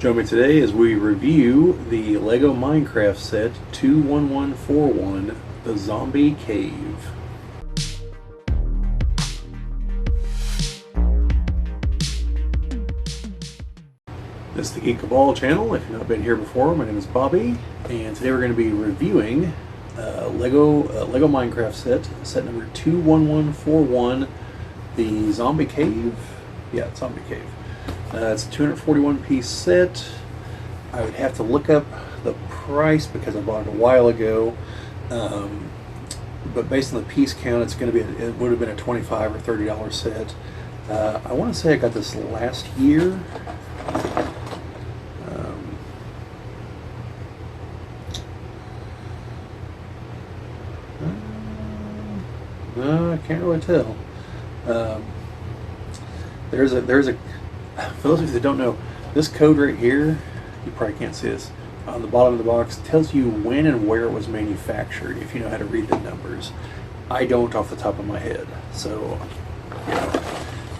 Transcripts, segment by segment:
Join me today as we review the LEGO Minecraft set 21141, The Zombie Cave. This is the Geek Cabal channel. If you've not been here before, my name is Bobbie, and today we're going to be reviewing LEGO Minecraft set number 21141, the Zombie Cave. Yeah, Zombie Cave. It's a 241 piece set. I would have to look up the price because I bought it a while ago. But based on the piece count, it's going to be it would have been a $25 or $30 set. I want to say I got this last year. No, I can't really tell. There's a for those of you that don't know, this code right here, you probably can't see this, on the bottom of the box tells you when and where it was manufactured, if you know how to read the numbers. I don't off the top of my head, so you know,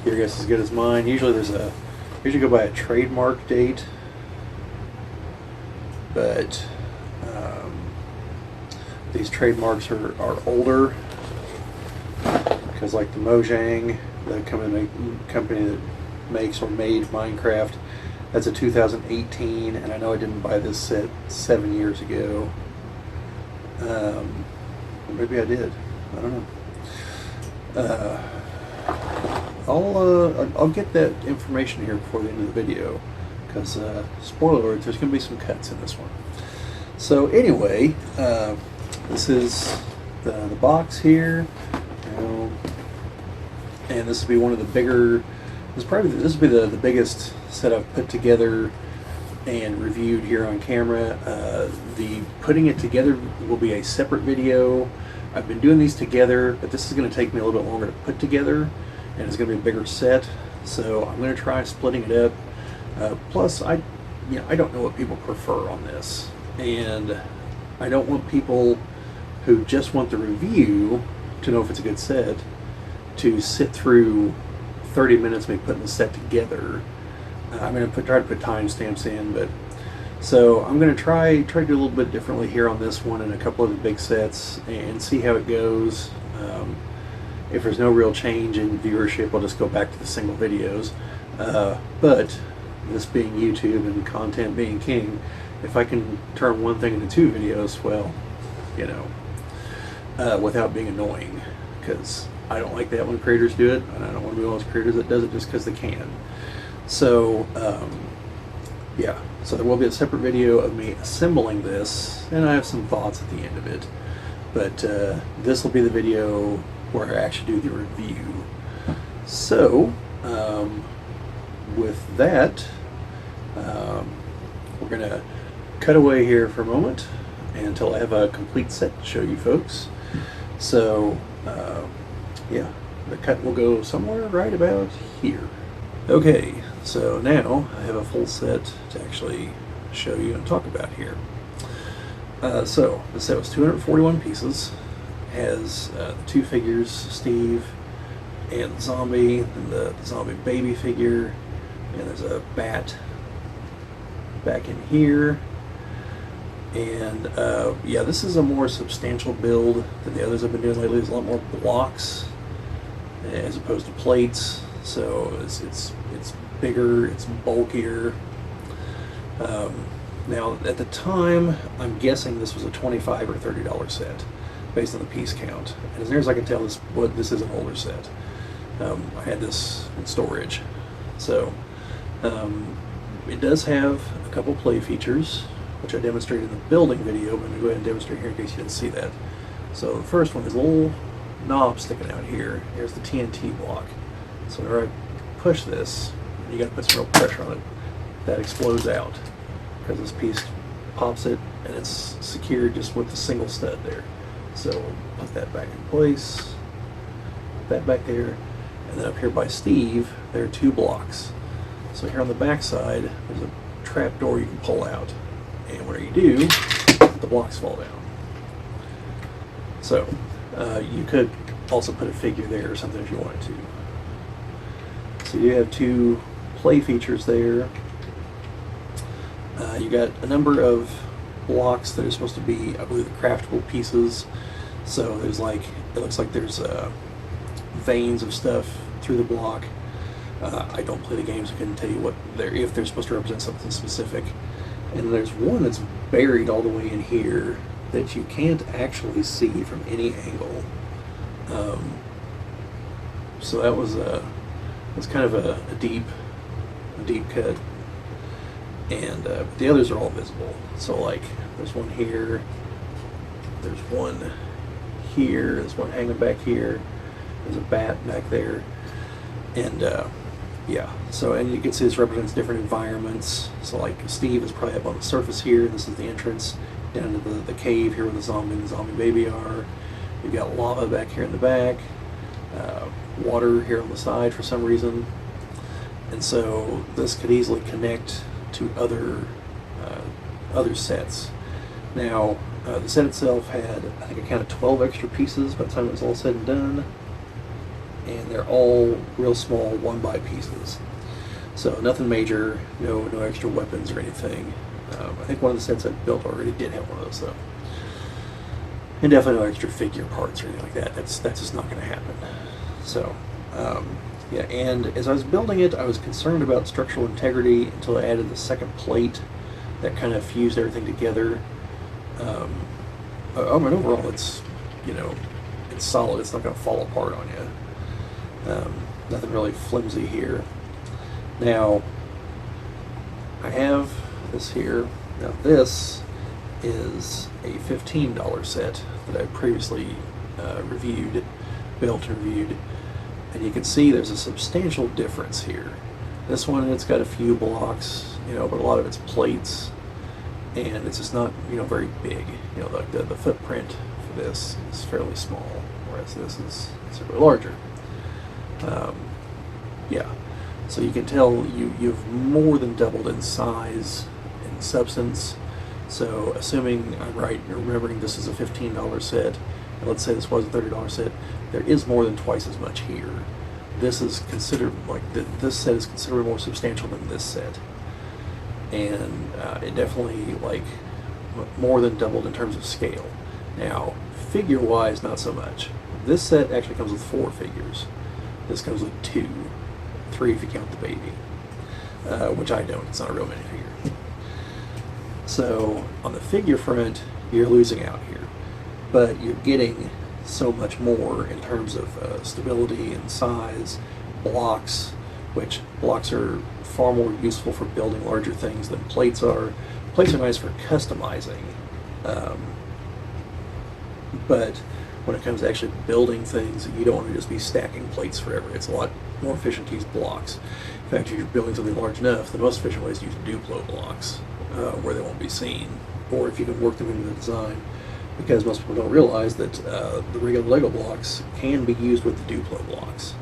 your guess is as good as mine. Usually go by a trademark date, but these trademarks are older, because like the Mojang, the company that makes or made Minecraft, that's a 2018, and I know I didn't buy this set 7 years ago. Or maybe I did. I don't know. I'll get that information here before the end of the video, because spoiler alert, there's going to be some cuts in this one. So anyway, this is the box here, and this will be one of the bigger. This will be the biggest set I've put together and reviewed here on camera. The putting it together will be a separate video. I've been doing these together, but this is going to take me a little bit longer to put together, and it's going to be a bigger set. So I'm going to try splitting it up. Plus, I don't know what people prefer on this, and I don't want people who just want the review to know if it's a good set to sit through 30 minutes of me putting the set together. I'm going to try to put timestamps in, but so I'm going to try to do a little bit differently here on this one and a couple of the big sets and see how it goes. If there's no real change in viewership, I'll just go back to the single videos. But this being YouTube and content being king, if I can turn one thing into two videos, well, without being annoying, because I don't like that when creators do it, and I don't want to be one of those creators that does it just because they can. So, yeah, so there will be a separate video of me assembling this, and I have some thoughts at the end of it. But this will be the video where I actually do the review. So, with that, we're going to cut away here for a moment until I have a complete set to show you folks. So, yeah, the cut will go somewhere right about here. Okay, so now I have a full set to actually show you and talk about here. So the set was 241 pieces. Has the two figures, Steve and the zombie, and the zombie baby figure, and there's a bat back in here. And yeah, this is a more substantial build than the others I've been doing lately. There's a lot more blocks as opposed to plates, so it's bigger, it's bulkier. Now at the time, I'm guessing this was a $25 or $30 set based on the piece count. And as near as I can tell, this is an older set. I had this in storage, so it does have a couple play features, which I demonstrated in the building video, but I'm going to go ahead and demonstrate here in case you didn't see that. So the first one is a little knob sticking out here. Here's the TNT block. So whenever I push this, you got to put some real pressure on it, that explodes out, because this piece pops it and it's secured just with the single stud there. So we'll put that back in place, put that back there, and then up here by Steve, there are two blocks. So here on the back side, there's a trap door you can pull out. And whenever you do, the blocks fall down. So you could also put a figure there or something if you wanted to. So you have two play features there. You got a number of blocks that are supposed to be, I believe, the craftable pieces. So there's like, it looks like there's veins of stuff through the block. I don't play the games, I couldn't tell you what if they're supposed to represent something specific. And there's one that's buried all the way in here that you can't actually see from any angle. So that was kind of a deep cut. And the others are all visible. So like, there's one here, there's one here, there's one hanging back here, there's a bat back there, and yeah. So, and you can see this represents different environments. So like, Steve is probably up on the surface here. This is the entrance down to the cave here where the zombie and the zombie baby are. You've got lava back here in the back, water here on the side for some reason, and so this could easily connect to other sets. Now, the set itself had, I think I counted 12 extra pieces by the time it was all said and done, and they're all real small 1x pieces. So nothing major, no extra weapons or anything. I think one of the sets I built already did have one of those though. And definitely no extra figure parts or anything like that. That's just not going to happen. So, yeah, and as I was building it, I was concerned about structural integrity until I added the second plate that kind of fused everything together. I mean, overall, it's, it's solid. It's not going to fall apart on you. Nothing really flimsy here. Now, I have this here. Now, this is a $15 set that I previously built and reviewed. And you can see there's a substantial difference here. This one, it's got a few blocks, but a lot of it's plates, and it's just not, very big. The footprint for this is fairly small, whereas this is considerably larger. Yeah, so you can tell you've more than doubled in size and substance. So assuming I'm right, you're remembering this is a $15 set, and let's say this was a $30 set, there is more than twice as much here. This is considered, this set is considerably more substantial than this set. And it definitely, more than doubled in terms of scale. Now, figure-wise, not so much. This set actually comes with 4 figures. This comes with 2. 3 if you count the baby. Which I don't, it's not a real minifigure. So, on the figure front, you're losing out here. But you're getting so much more in terms of stability and size, blocks, which blocks are far more useful for building larger things than plates are. Plates are nice for customizing, but when it comes to actually building things, you don't want to just be stacking plates forever. It's a lot more efficient to use blocks. In fact, if you're building something large enough, the most efficient way is to use Duplo blocks, where they won't be seen, or if you can work them into the design, because most people don't realize that the regular Lego blocks can be used with the Duplo blocks.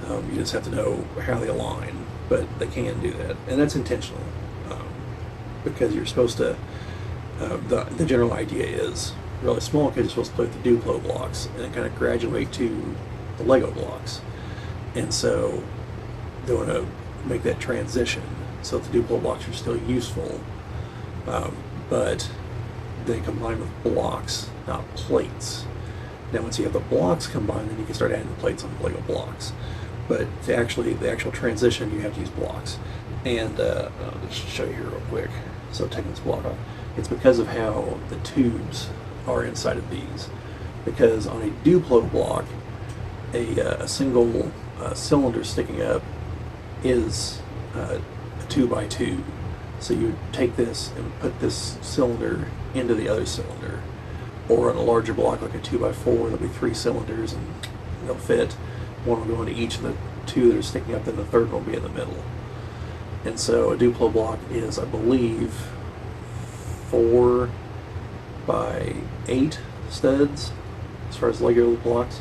You just have to know how they align, but they can do that, and that's intentional, because you're supposed to, the general idea is, really small kids are supposed to play with the Duplo blocks and then kind of graduate to the Lego blocks. And so they want to make that transition so that the Duplo blocks are still useful, but they combine with blocks, not plates. Now once you have the blocks combined, then you can start adding the plates on the Lego blocks. But the actual transition, you have to use blocks. And I'll just show you here real quick. So taking this block off, it's because of how the tubes are inside of these. Because on a Duplo block, a single cylinder sticking up is a 2x2. So you take this and put this cylinder into the other cylinder. Or on a larger block like a 2x4, there'll be 3 cylinders and they'll fit. One will go into each of the 2 that are sticking up, then the third one will be in the middle. And so a Duplo block is, I believe, 4 by 8 studs as far as Lego blocks.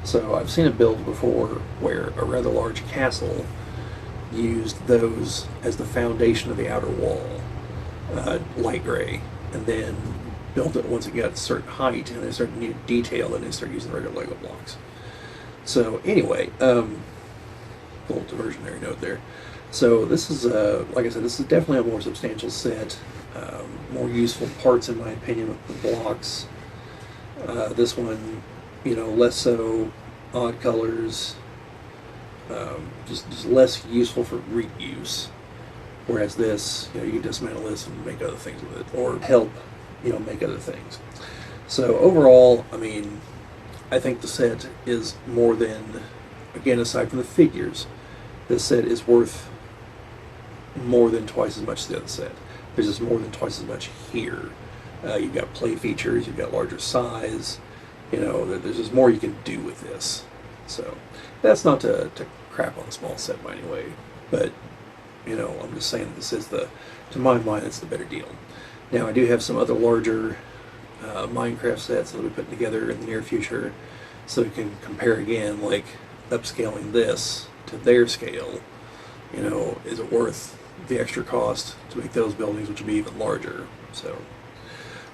So I've seen a build before where a rather large castle used those as the foundation of the outer wall, light gray, and then built it once it got a certain height and they started to need detail, and they started using regular Lego blocks. So anyway, little diversionary note there. So this is, like I said, this is definitely a more substantial set, more useful parts in my opinion with the blocks. This one, less so, odd colors, just less useful for reuse. Whereas this, you can dismantle this and make other things with it, or help, make other things. So overall, I mean, I think the set is more than, again, aside from the figures, this set is worth more than twice as much as the other set. There's just more than twice as much here. You've got play features, you've got larger size, there's just more you can do with this. So that's not to crap on the small set by any way, but I'm just saying that this is to my mind, it's the better deal. Now I do have some other larger Minecraft sets that I'll be putting together in the near future, so we can compare again, like upscaling this to their scale. Is it worth the extra cost to make those buildings, which will be even larger? So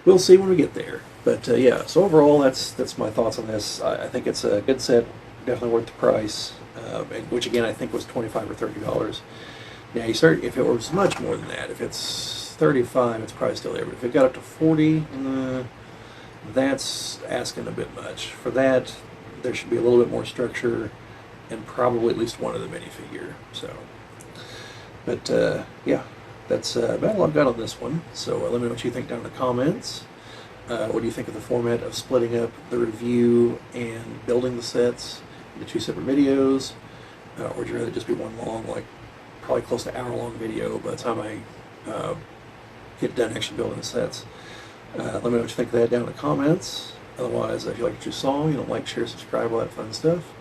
we'll see when we get there. But yeah, so overall, that's my thoughts on this. I think it's a good set, definitely worth the price, which again I think was $25 or $30. Now you start, if it was much more than that, if it's 35, it's probably still there. But if it got up to 40, that's asking a bit much. For that, there should be a little bit more structure and probably at least one of the minifigure. So, but yeah, that's about all I've got on this one. So let me know what you think down in the comments. What do you think of the format of splitting up the review and building the sets into two separate videos? Or would you rather just be one long, like probably close to hour-long video by the time I get done actually building the sets? Let me know what you think of that down in the comments. Otherwise, if you like what you saw, like, share, subscribe, all that fun stuff.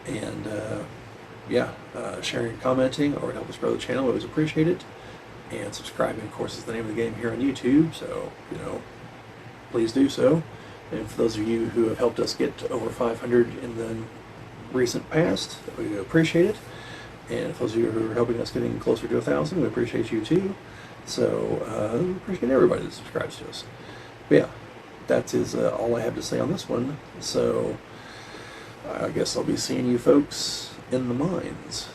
And yeah, sharing and commenting or help us grow the channel, we always appreciate it. And subscribing, of course, is the name of the game here on YouTube, so please do so. And for those of you who have helped us get to over 500 in the recent past, we appreciate it. And for those of you who are helping us getting closer to 1,000, we appreciate you too. So we appreciate everybody that subscribes to us. But yeah, that is all I have to say on this one. So I guess I'll be seeing you folks in the mines.